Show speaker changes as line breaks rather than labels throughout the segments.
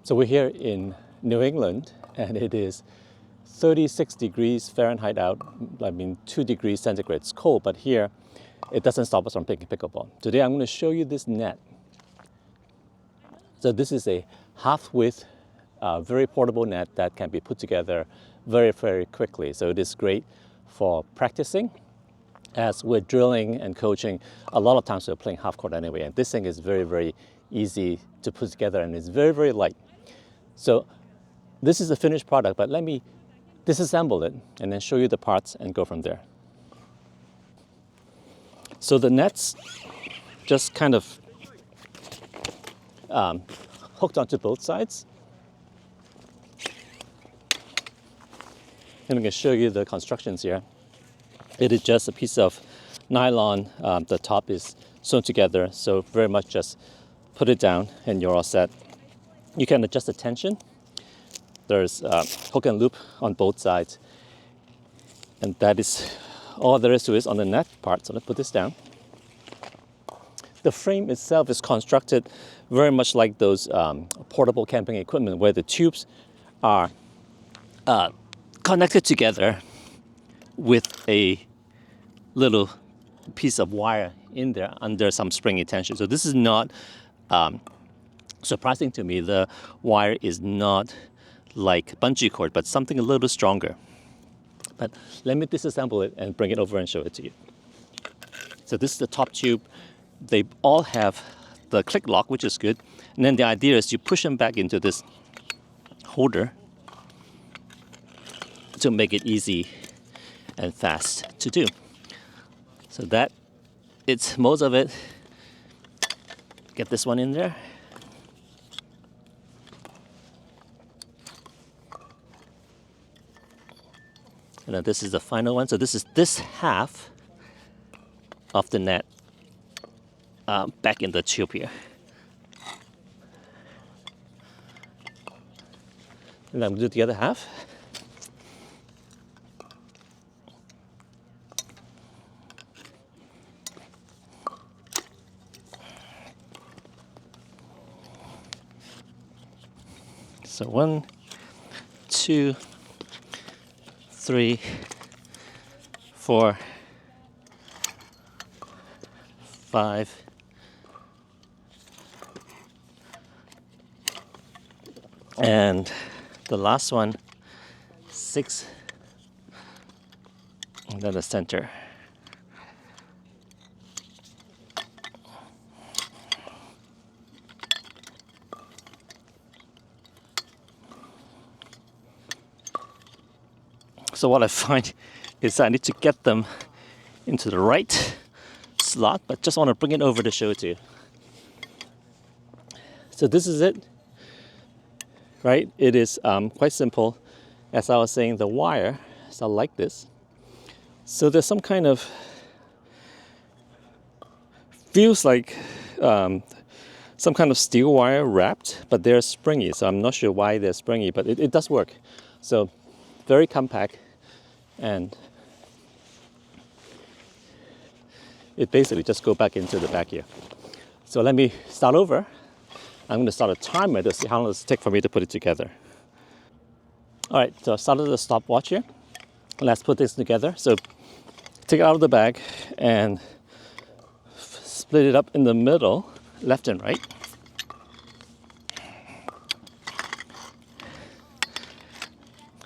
So we're here in New England, and it is 36 degrees Fahrenheit out. I mean, 2 degrees centigrade. It's cold, but here it doesn't stop us from playing pickleball. Today I'm going to show you this net. So this is a half-width, very portable net that can be put together very, very quickly. So it is great for practicing. As we're drilling and coaching, a lot of times we're playing half court anyway, and this thing is very, very easy to put together, and it's very, very light. So this is the finished product, but let me disassemble it and then show you the parts and go from there. So the net's just kind of hooked onto both sides. And I'm going to show you the constructions here. It is just a piece of nylon. The top is sewn together, so very much just put it down and you're all set. You can adjust the tension. There's hook and loop on both sides. And that is all there is to it on the net part. So let's put this down. The frame itself is constructed very much like those portable camping equipment where the tubes are connected together with a little piece of wire in there under some springy tension. So this is not surprising to me. The wire is not like bungee cord, but something a little stronger. But let me disassemble it and bring it over and show it to you. So this is the top tube. They all have the click lock, which is good. And then the idea is you push them back into this holder to make it easy and fast to do. So that it's most of it. Get this one in there. And then this is the final one. So this is this half of the net back in the tube here. And then we'll do the other half. So 1, 2, 3, 4, 5, and the last one, 6, and then the center. So what I find is I need to get them into the right slot, but just want to bring it over to show it to you. So this is it, right? It is quite simple. As I was saying, the wire is like this. So there's some kind of, feels like some kind of steel wire wrapped, but they're springy. So I'm not sure why they're springy, but it does work. So very compact. And it basically just go back into the back here. So let me start over. I'm going to start a timer to see how long it takes for me to put it together. All right, so I started the stopwatch here. Let's put this together. So take it out of the bag and split it up in the middle, left and right.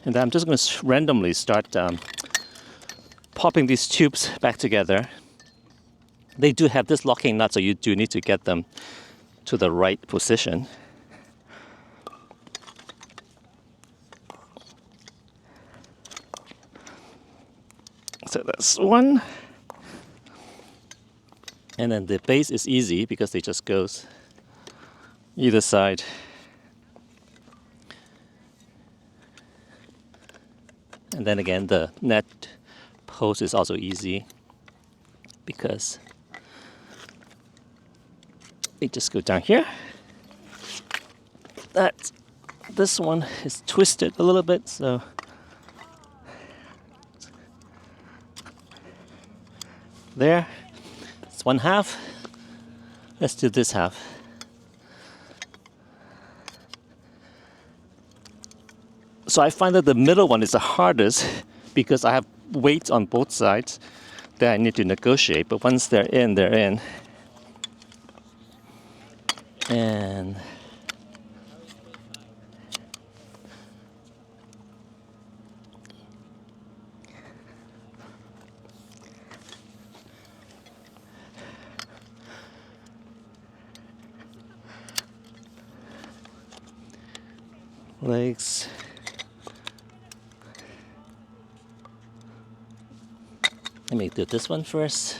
And then I'm just going to randomly start popping these tubes back together. They do have this locking nut, so you do need to get them to the right position. So that's one. And then the base is easy because it just goes either side. And then again, the net post is also easy because it just goes down here. This one is twisted a little bit, so there. It's one half. Let's do this half. So I find that the middle one is the hardest because I have weights on both sides that I need to negotiate. But once they're in, they're in. And legs. Let me do this one first.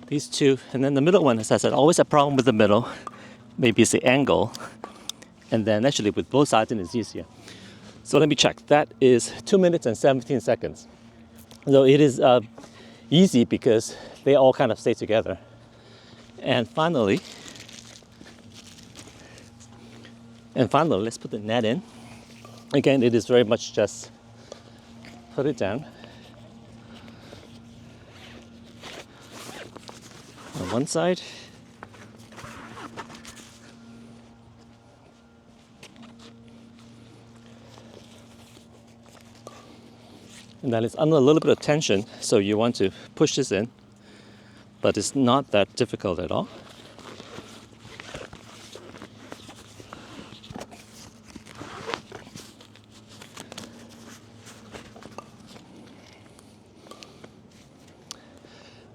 These two, and then the middle one, as I said, always a problem with the middle. Maybe it's the angle. And then actually with both sides it's easier. So let me check. That is 2 minutes and 17 seconds. So it is easy because they all kind of stay together. And finally, let's put the net in. Again, it is very much just put it down on one side. And then it's under a little bit of tension, so you want to push this in, but it's not that difficult at all.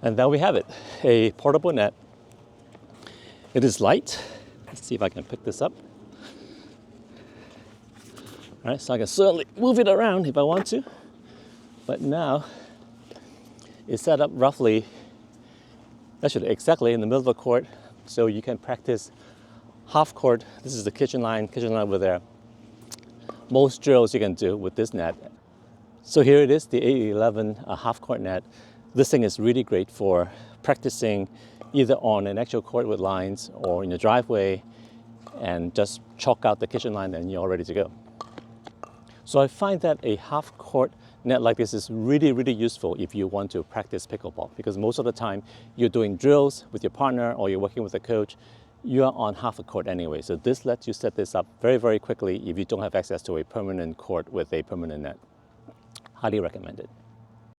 And there we have it, a portable net. It is light. Let's see if I can pick this up. All right, so I can certainly move it around if I want to. But now it's set up roughly, actually exactly in the middle of the court, so you can practice half court. This is the kitchen line over there. Most drills you can do with this net. So here it is, the A11 half court net. This thing is really great for practicing either on an actual court with lines or in your driveway, and just chalk out the kitchen line and you're all ready to go. So I find that a half court net like this is really, really useful if you want to practice pickleball, because most of the time you're doing drills with your partner or you're working with a coach, you're on half a court anyway. So this lets you set this up very, very quickly if you don't have access to a permanent court with a permanent net. Highly recommended.